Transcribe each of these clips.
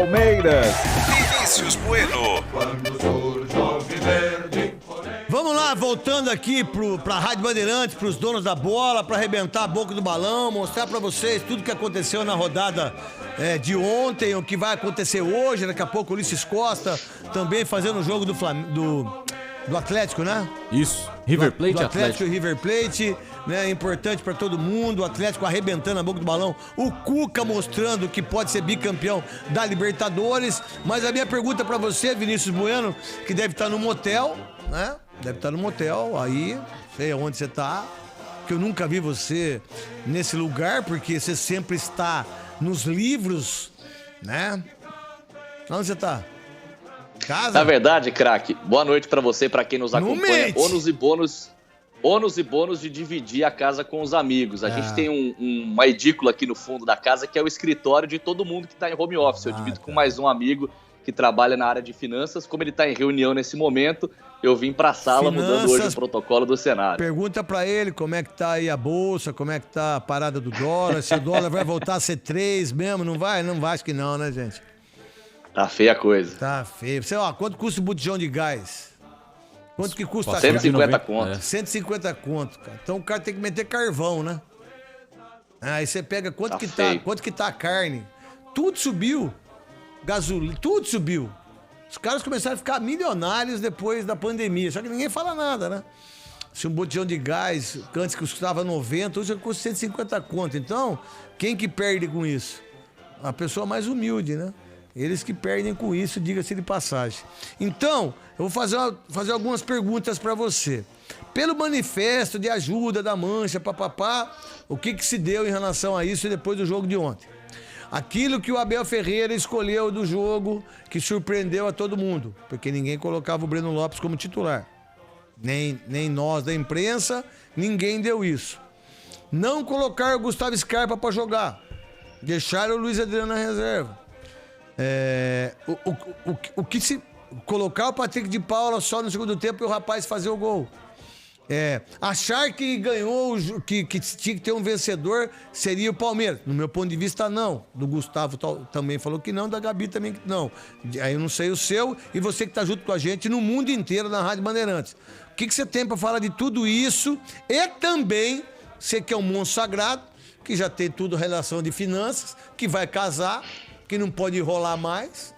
Palmeiras, Vinícius Bueno. Vamos lá, voltando aqui pra Rádio Bandeirantes, pros donos da bola, pra arrebentar a boca do balão, mostrar pra vocês tudo que aconteceu na rodada de ontem, o que vai acontecer hoje. Daqui a pouco o Ulisses Costa também fazendo o jogo do Atlético, né? Isso, River Plate do Atlético Atlético. e River Plate, né? Importante pra todo mundo. O Atlético arrebentando a boca do balão. O Cuca mostrando que pode ser bicampeão da Libertadores. Mas a minha pergunta pra você, Vinícius Bueno, que deve estar no motel, né? Deve estar no motel, aí, sei aonde você tá, que eu nunca vi você nesse lugar, porque você sempre está nos livros, né? Onde você tá? Casa? Na verdade, craque, boa noite pra você, pra quem nos acompanha. Ônus e bônus de dividir a casa com os amigos. A gente tem uma edícula aqui no fundo da casa, que é o escritório de todo mundo que tá em home office. Eu divido com mais um amigo que trabalha na área de finanças. Como ele tá em reunião nesse momento, eu vim pra sala mudando hoje o protocolo do cenário. Pergunta pra ele como é que tá aí a bolsa, como é que tá a parada do dólar, se o dólar vai voltar a ser 3 mesmo, não vai? Não vai, acho que não, né, gente? Tá feia a coisa. Tá feio. Você, quanto custa o botijão de gás? Quanto que custa? 150 conto. 150 conto, cara. Então o cara tem que meter carvão, né? Aí você pega quanto que tá a carne. Tudo subiu. Gasolina, tudo subiu. Os caras começaram a ficar milionários depois da pandemia. Só que ninguém fala nada, né? Se um botijão de gás, antes que custava 90, hoje custa 150 conto. Então, quem que perde com isso? A pessoa mais humilde, né? Eles que perdem com isso, diga-se de passagem. Então, eu vou fazer algumas perguntas para você. Pelo manifesto de ajuda da Mancha, papapá, o que se deu em relação a isso depois do jogo de ontem? Aquilo que o Abel Ferreira escolheu do jogo, que surpreendeu a todo mundo, porque ninguém colocava o Breno Lopes como titular. Nem nós da imprensa, ninguém deu isso. Não colocar o Gustavo Scarpa para jogar. Deixaram o Luiz Adriano na reserva. O que se colocar o Patrick de Paula só no segundo tempo e o rapaz fazer o gol. Achar que ganhou, que tinha que ter um vencedor seria o Palmeiras. No meu ponto de vista, não. Do Gustavo também falou que não, da Gabi também que não. Aí eu não sei o seu e você que tá junto com a gente no mundo inteiro na Rádio Bandeirantes. O que você tem para falar de tudo isso? E também, você que é um monstro sagrado, que já tem tudo relação de finanças, que vai casar, que não pode enrolar mais.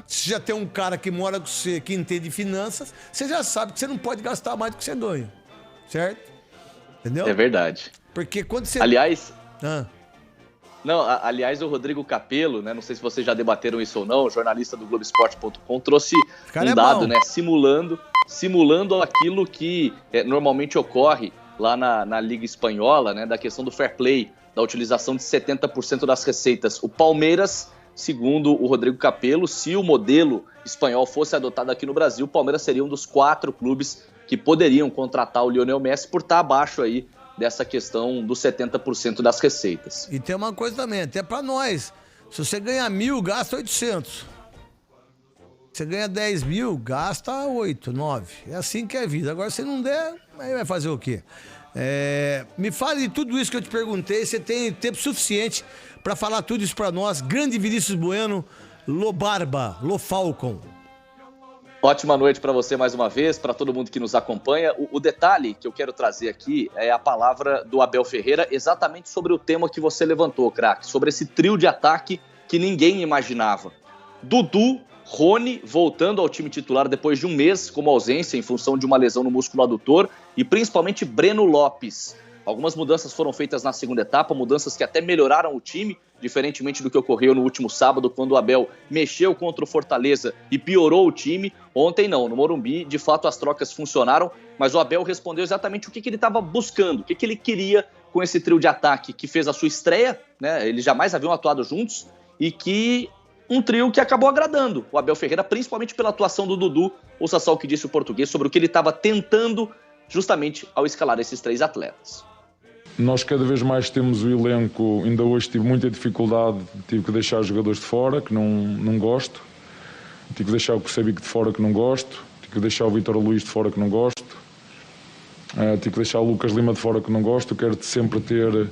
Se já tem um cara que mora com você, que entende finanças, você já sabe que você não pode gastar mais do que você ganha. Certo? Entendeu? É verdade. Porque quando você... Aliás... Aliás, o Rodrigo Capello, né? Não sei se vocês já debateram isso ou não, jornalista do Globoesporte.com, trouxe um dado, né? Simulando aquilo que normalmente ocorre lá na Liga Espanhola, né? Da questão do fair play, da utilização de 70% das receitas. O Palmeiras, segundo o Rodrigo Capello, se o modelo espanhol fosse adotado aqui no Brasil, o Palmeiras seria um dos 4 clubes que poderiam contratar o Lionel Messi por estar abaixo aí dessa questão dos 70% das receitas. E tem uma coisa também, até pra nós, se você ganha 1.000, gasta 800. Você ganha 10 mil, gasta 8, 9. É assim que é a vida. Agora, se não der, aí vai fazer o quê? Me fale de tudo isso que eu te perguntei, você tem tempo suficiente pra falar tudo isso pra nós. Grande Vinícius Bueno, Lobarba, Lofalcon. Ótima noite para você mais uma vez, para todo mundo que nos acompanha. O detalhe que eu quero trazer aqui é a palavra do Abel Ferreira exatamente sobre o tema que você levantou, craque, sobre esse trio de ataque que ninguém imaginava. Dudu, Rony voltando ao time titular depois de um mês como ausência em função de uma lesão no músculo adutor e principalmente Breno Lopes. Algumas mudanças foram feitas na segunda etapa, mudanças que até melhoraram o time, diferentemente do que ocorreu no último sábado, quando o Abel mexeu contra o Fortaleza e piorou o time. Ontem não, no Morumbi, de fato as trocas funcionaram, mas o Abel respondeu exatamente o que ele estava buscando, o que ele queria com esse trio de ataque que fez a sua estreia, né? Eles jamais haviam atuado juntos, e que um trio que acabou agradando o Abel Ferreira, principalmente pela atuação do Dudu. Ouça só o que disse o português sobre o que ele estava tentando justamente ao escalar esses 3 atletas. Nós cada vez mais temos o elenco, ainda hoje tive muita dificuldade, tive que deixar os jogadores de fora, que não gosto, tive que deixar o Kusevic de fora, que não gosto, tive que deixar o Vítor Luís de fora, que não gosto, tive que deixar o Lucas Lima de fora, que não gosto. Eu quero sempre ter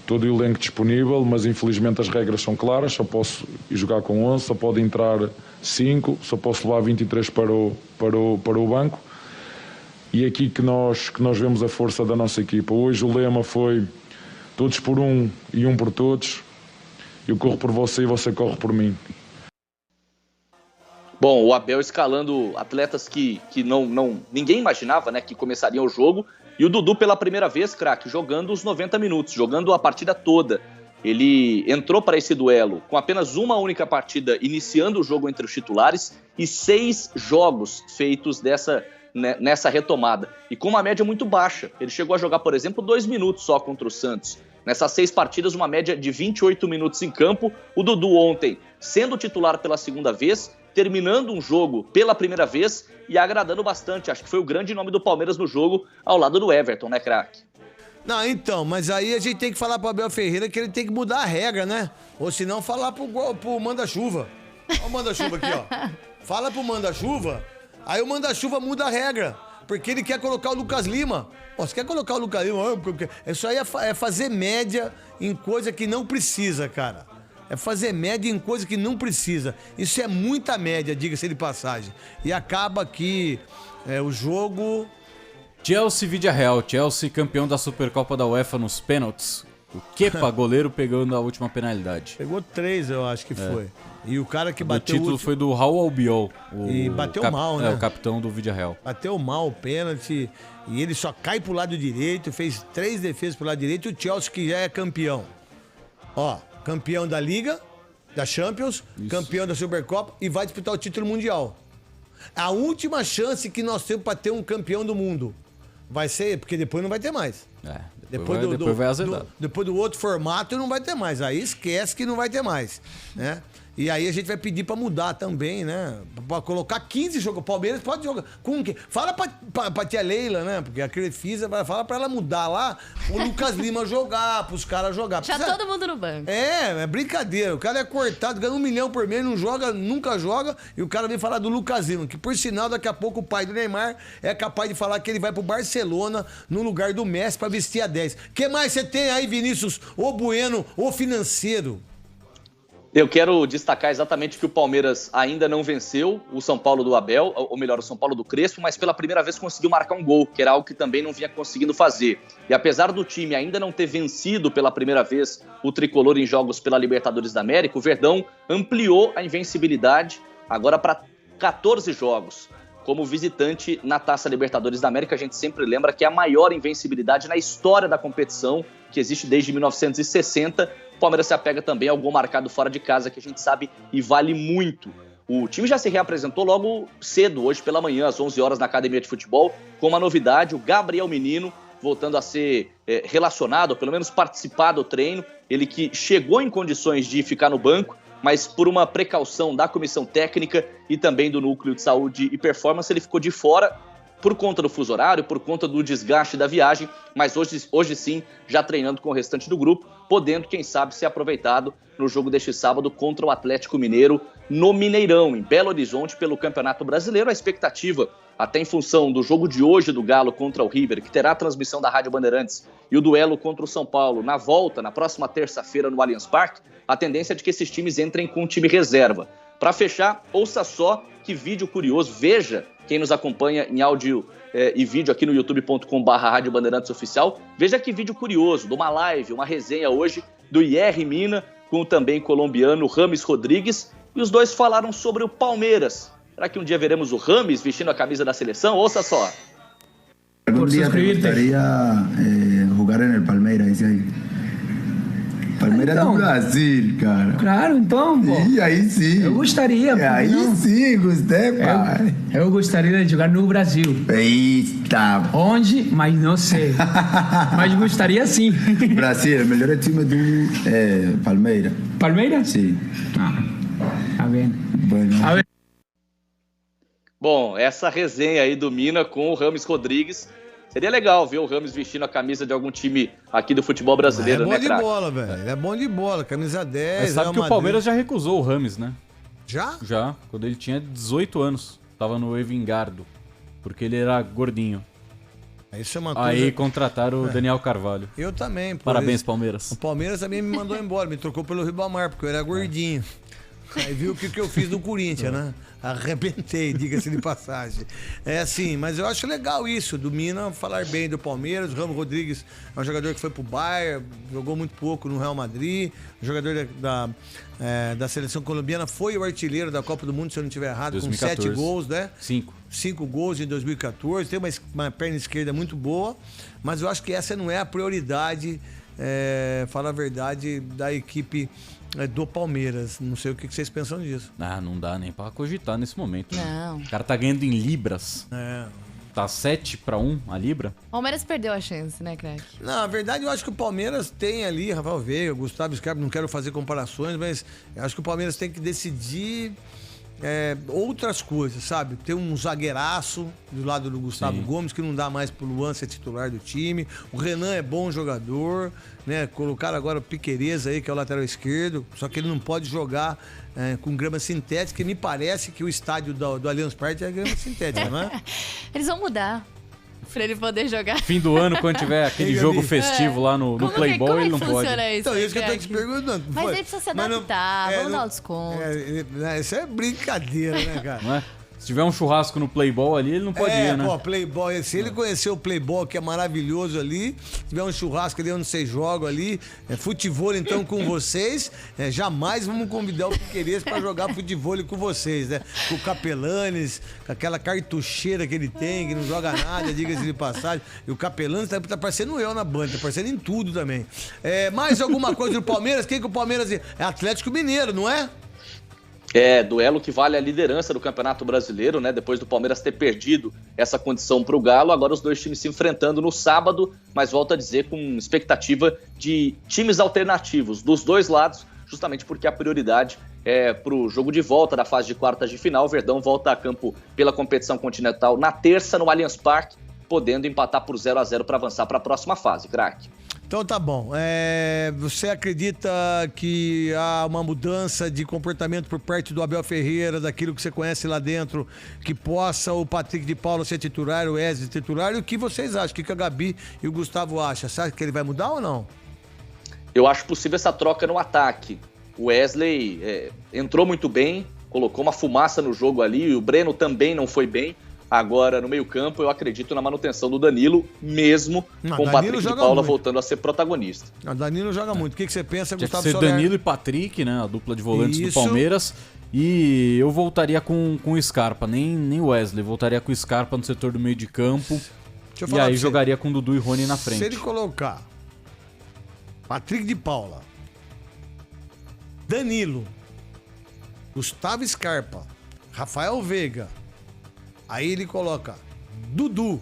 todo o elenco disponível, mas infelizmente as regras são claras, só posso ir jogar com 11, só pode entrar 5, só posso levar 23 para o banco. E é aqui que nós vemos a força da nossa equipa. Hoje o lema foi todos por um e um por todos. Eu corro por você e você corre por mim. Bom, o Abel escalando atletas que ninguém imaginava, né, que começariam o jogo. E o Dudu pela primeira vez, craque, jogando os 90 minutos, jogando a partida toda. Ele entrou para esse duelo com apenas uma única partida, iniciando o jogo entre os titulares e 6 jogos feitos nessa retomada. E com uma média muito baixa. Ele chegou a jogar, por exemplo, 2 minutos só contra o Santos. Nessas 6 partidas, uma média de 28 minutos em campo. O Dudu ontem sendo titular pela segunda vez, terminando um jogo pela primeira vez e agradando bastante. Acho que foi o grande nome do Palmeiras no jogo, ao lado do Everton, né, craque? Não, então, mas aí a gente tem que falar pro Abel Ferreira que ele tem que mudar a regra, né? Ou se não, falar pro manda-chuva. Olha o manda-chuva aqui, ó. Fala pro manda-chuva, aí o manda-chuva muda a regra. Porque ele quer colocar o Lucas Lima. Pô, você quer colocar o Lucas Lima? Isso aí é fazer média em coisa que não precisa, cara. É fazer média em coisa que não precisa. Isso é muita média, diga-se de passagem. E acaba que o jogo... Chelsea Vídea Real. Chelsea campeão da Supercopa da UEFA nos pênaltis. O Kepa, goleiro, pegando a última penalidade. Pegou 3, eu acho que foi. E o cara que bateu... O título foi do Raul Albiol. E bateu mal, né? O capitão do Vídea Real. Bateu mal o pênalti. E ele só cai pro lado direito. Fez 3 defesas pro lado direito. E o Chelsea que já é campeão. Ó, campeão da Liga, da Champions, isso. Campeão da Supercopa e vai disputar o título mundial. A última chance que nós temos pra ter um campeão do mundo vai ser... Porque depois não vai ter mais. Depois vai azedar. Depois do outro formato não vai ter mais. Aí esquece que não vai ter mais, né? E aí a gente vai pedir pra mudar também, né? Pra colocar 15 jogos. O Palmeiras pode jogar com o quê? Fala pra tia Leila, né? Porque a Crefisa vai falar pra ela mudar lá, o Lucas Lima jogar, pros caras jogar. Já todo mundo no banco. É brincadeira. O cara é cortado, ganha 1 milhão por mês, não joga, nunca joga. E o cara vem falar do Lucas Lima, que por sinal, daqui a pouco o pai do Neymar é capaz de falar que ele vai pro Barcelona no lugar do Messi pra vestir a 10. O que mais você tem aí, Vinícius? O Bueno, o financeiro? Eu quero destacar exatamente que o Palmeiras ainda não venceu o São Paulo do Abel, ou melhor, o São Paulo do Crespo, mas pela primeira vez conseguiu marcar um gol, que era algo que também não vinha conseguindo fazer. E apesar do time ainda não ter vencido pela primeira vez o tricolor em jogos pela Libertadores da América, o Verdão ampliou a invencibilidade agora para 14 jogos. Como visitante na Taça Libertadores da América, a gente sempre lembra que é a maior invencibilidade na história da competição, que existe desde 1960. O Palmeiras se apega também ao gol marcado fora de casa, que a gente sabe e vale muito. O time já se reapresentou logo cedo, hoje pela manhã, às 11 horas, na Academia de Futebol, com uma novidade: o Gabriel Menino voltando a ser relacionado, ou pelo menos participar do treino. Ele que chegou em condições de ficar no banco, mas por uma precaução da comissão técnica e também do núcleo de saúde e performance, ele ficou de fora por conta do fuso horário, por conta do desgaste da viagem, mas hoje sim, já treinando com o restante do grupo, podendo, quem sabe, ser aproveitado no jogo deste sábado contra o Atlético Mineiro no Mineirão, em Belo Horizonte, pelo Campeonato Brasileiro. A expectativa, até em função do jogo de hoje do Galo contra o River, que terá a transmissão da Rádio Bandeirantes, e o duelo contra o São Paulo na volta, na próxima terça-feira no Allianz Parque, a tendência é de que esses times entrem com um time reserva. Para fechar, ouça só que vídeo curioso, veja, quem nos acompanha em áudio e vídeo aqui no youtube.com/Rádio Bandeirantes Oficial, veja que vídeo curioso, de uma live, uma resenha hoje do Yerry Mina com o também colombiano Rames Rodrigues, e os dois falaram sobre o Palmeiras. Será que um dia veremos o Rames vestindo a camisa da seleção? Ouça só. Algum dia me gostaria jogar no Palmeiras, dice aí. Palmeiras então, do Brasil, cara. Claro, então, pô. E aí sim. Eu gostaria. Aí não? Sim, gostei, pai. Eu gostaria de jogar no Brasil. Eita. Onde? Mas não sei. Mas gostaria sim. Brasil, o melhor time do Palmeiras. Palmeiras? Sim. Tá vendo. Bueno. Tá vendo. Bom, essa resenha aí do Mina com o Rames Rodrigues. Seria legal ver o Rames vestindo a camisa de algum time aqui do futebol brasileiro, né, craque? Ele é bom de bola, velho. Ele é bom de bola, camisa 10. Mas sabe que o Palmeiras já recusou o Rames, né? Já? Já, quando ele tinha 18 anos. Tava no Evingardo, porque ele era gordinho. Isso é uma coisa... Aí contrataram o Daniel Carvalho. Eu também. Parabéns, Palmeiras. O Palmeiras também me mandou embora, me trocou pelo Ribamar, porque eu era gordinho. Aí viu o que eu fiz no Corinthians, né? Arrebentei, diga-se de passagem. É assim, mas eu acho legal isso, do Mina falar bem do Palmeiras. O Ramos Rodrigues é um jogador que foi pro Bayern, jogou muito pouco no Real Madrid. O jogador da seleção colombiana, foi o artilheiro da Copa do Mundo, se eu não estiver errado, 2014. com 7 gols, né? 5 gols em 2014. Tem uma perna esquerda muito boa, mas eu acho que essa não é a prioridade, falar a verdade, da equipe do Palmeiras. Não sei o que vocês pensam disso. Não dá nem pra cogitar nesse momento. Não. O cara tá ganhando em libras. Tá 7-1 a libra. O Palmeiras perdeu a chance, né, craque? Na verdade, eu acho que o Palmeiras tem ali, Rafael Veiga, Gustavo Scarpa, não quero fazer comparações, mas eu acho que o Palmeiras tem que decidir outras coisas, sabe? Tem um zagueiraço do lado do Gustavo Gomes, que não dá mais pro Luan ser titular do time. O Renan é bom jogador, né? Colocaram agora o Piquerez aí, que é o lateral esquerdo, só que ele não pode jogar com grama sintética, e me parece que o estádio do Allianz Parque é grama sintética, não é? Eles vão mudar pra ele poder jogar. Fim do ano, quando tiver aquele jogo festivo lá no Playboy, como ele não pode. Isso, Então, isso que eu tô te perguntando. Mas ele precisa se adaptar, vamos dar o desconto. Isso é brincadeira, né, cara? Não é? Se tiver um churrasco no Playboy ali, ele não pode ir, né? Pô, Playboy, se ele conhecer o Playboy, que é maravilhoso ali, se tiver um churrasco ali onde vocês jogam ali, futebol então com vocês, jamais vamos convidar o Piquerez pra jogar futebol com vocês, né? Com o Capelanes, com aquela cartucheira que ele tem, que não joga nada, diga-se de passagem. E o Capelanes tá parecendo eu na banda, tá parecendo em tudo também. Mais alguma coisa do Palmeiras? Quem que o Palmeiras é? É Atlético Mineiro, não é? Duelo que vale a liderança do Campeonato Brasileiro, né? Depois do Palmeiras ter perdido essa condição para o Galo, agora os dois times se enfrentando no sábado, mas volto a dizer, com expectativa de times alternativos dos dois lados, justamente porque a prioridade é para o jogo de volta da fase de quartas de final. O Verdão volta a campo pela competição continental na terça no Allianz Parque, podendo empatar por 0-0 para avançar para a próxima fase, craque. Então tá bom. Você acredita que há uma mudança de comportamento por parte do Abel Ferreira, daquilo que você conhece lá dentro, que possa o Patrick de Paula ser titular, o Wesley titular? E o que vocês acham? O que a Gabi e o Gustavo acham? Você acha que ele vai mudar ou não? Eu acho possível essa troca no ataque. O Wesley entrou muito bem, colocou uma fumaça no jogo ali, o Breno também não foi bem. Agora, no meio-campo, eu acredito na manutenção do Danilo, mesmo com o Patrick de Paula voltando a ser protagonista. O Danilo joga muito. O que você pensa, Tinha Gustavo que ser Soler? Danilo e Patrick, né? A dupla de volantes do Palmeiras. E eu voltaria com o Scarpa, nem o Wesley. Voltaria com o Scarpa no setor do meio de campo. E aí jogaria com o Dudu e Rony na frente. Se ele colocar Patrick de Paula, Danilo, Gustavo Scarpa, Rafael Veiga, aí ele coloca Dudu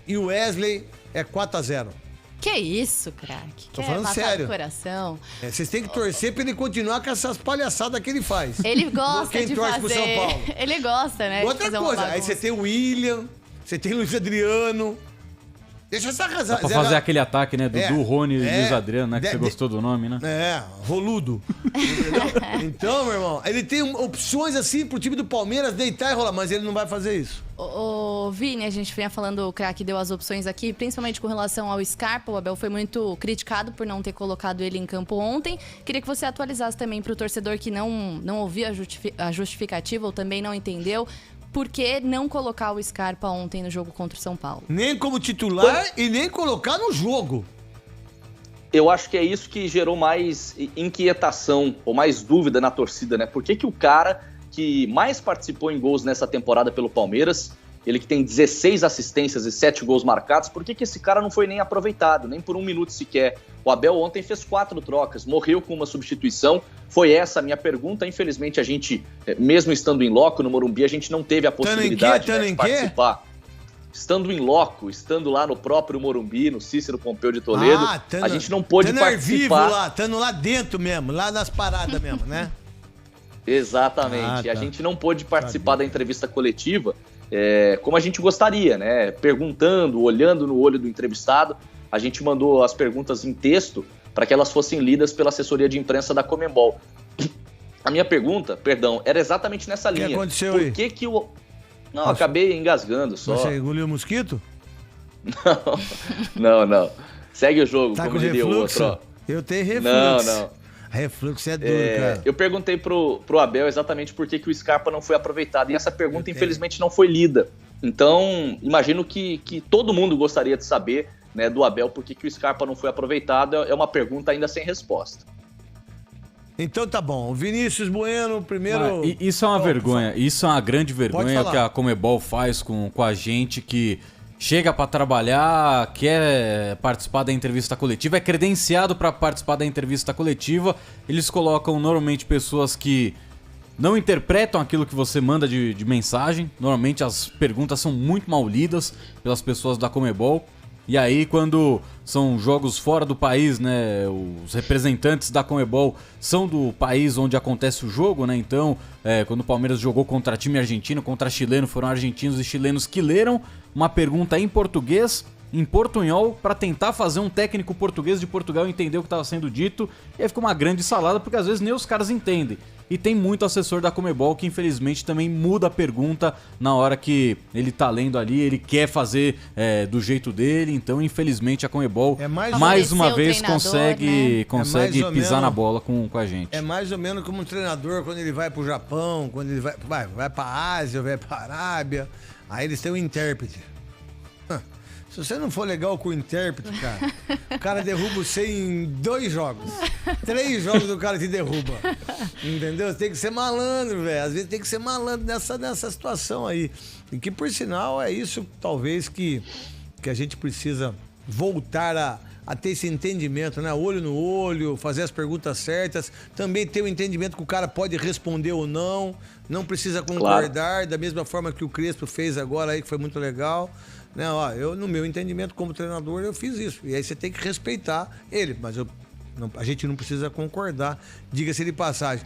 e o Wesley, 4-0. Que isso, craque? Tô falando sério. Coração. Vocês têm que torcer pra ele continuar com essas palhaçadas que ele faz. Ele gosta Quem de torce fazer. pro São Paulo. Ele gosta, né? Outra coisa, aí você tem o William, você tem o Luiz Adriano. Deixa essa razão. Dá pra fazer aquele ataque, né? Dudu, Rony e Luiz Adriano, né? Que você gostou do nome, né? Roludo. Entendeu? Então, meu irmão, ele tem opções assim pro time do Palmeiras deitar e rolar, mas ele não vai fazer isso. Ô, Vini, a gente vinha falando, o craque deu as opções aqui, principalmente com relação ao Scarpa. O Abel foi muito criticado por não ter colocado ele em campo ontem. Queria que você atualizasse também pro torcedor que não ouvia a justificativa ou também não entendeu. Por que não colocar o Scarpa ontem no jogo contra o São Paulo? Nem como titular e nem colocar no jogo. Eu acho que é isso que gerou mais inquietação ou mais dúvida na torcida, né? Por que o cara que mais participou em gols nessa temporada pelo Palmeiras, ele que tem 16 assistências e 7 gols marcados, por que esse cara não foi nem aproveitado, nem por um minuto sequer? O Abel ontem fez 4 trocas, morreu com uma substituição. Foi essa a minha pergunta. Infelizmente, a gente, mesmo estando em loco no Morumbi, a gente não teve a possibilidade de participar. Estando em loco, estando lá no próprio Morumbi, no Cícero Pompeu de Toledo, a gente não pôde participar. Vivo lá, estando lá dentro mesmo, lá nas paradas mesmo, né? Exatamente. A gente não pôde participar da entrevista coletiva como a gente gostaria, né? Perguntando, olhando no olho do entrevistado. A gente mandou as perguntas em texto para que elas fossem lidas pela assessoria de imprensa da Conmebol. A minha pergunta, era exatamente nessa linha. O que aconteceu aí? Por que o... Não, acabei engasgando só. Você engoliu o mosquito? Não. Segue o jogo, Tá como com diria refluxo? o outro. Ó. Eu tenho refluxo. Não. Refluxo é duro, cara. Eu perguntei pro Abel exatamente por que o Scarpa não foi aproveitado. E essa pergunta, infelizmente, não foi lida. Então, imagino que todo mundo gostaria de saber, né, do Abel por que o Scarpa não foi aproveitado. É uma pergunta ainda sem resposta. Então tá bom. O Vinícius Bueno, primeiro... Isso é uma vergonha. Isso é uma grande vergonha que a Conmebol faz com a gente que chega para trabalhar, quer participar da entrevista coletiva, é credenciado para participar da entrevista coletiva. Eles colocam normalmente pessoas que não interpretam aquilo que você manda de mensagem. Normalmente as perguntas são muito mal lidas pelas pessoas da Conmebol. E aí, quando são jogos fora do país, né, os representantes da Conmebol são do país onde acontece o jogo, né? Então, quando o Palmeiras jogou contra time argentino, contra chileno, foram argentinos e chilenos que leram uma pergunta em português, em portunhol, para tentar fazer um técnico português de Portugal entender o que estava sendo dito. E aí fica uma grande salada, porque às vezes nem os caras entendem. E tem muito assessor da Conmebol que infelizmente também muda a pergunta na hora que ele tá lendo ali, ele quer fazer do jeito dele. Então infelizmente a Conmebol mais uma vez consegue pisar na bola com a gente. É mais ou menos como um treinador quando ele vai pro Japão, quando ele vai pra Ásia, vai pra Arábia, aí eles têm um intérprete. Se você não for legal com o intérprete, cara, o cara derruba você em 2 jogos. 3 jogos o cara te derruba. Entendeu? Você tem que ser malandro, velho. Às vezes tem que ser malandro nessa situação aí. E que, por sinal, é isso, talvez, que a gente precisa voltar a ter esse entendimento, né? Olho no olho, fazer as perguntas certas. Também ter o entendimento que o cara pode responder ou não. Não precisa concordar, claro. Da mesma forma que o Crespo fez agora aí, que foi muito legal. Não, ó, no meu entendimento como treinador, eu fiz isso. E aí você tem que respeitar ele. Mas a gente não precisa concordar, diga-se de passagem.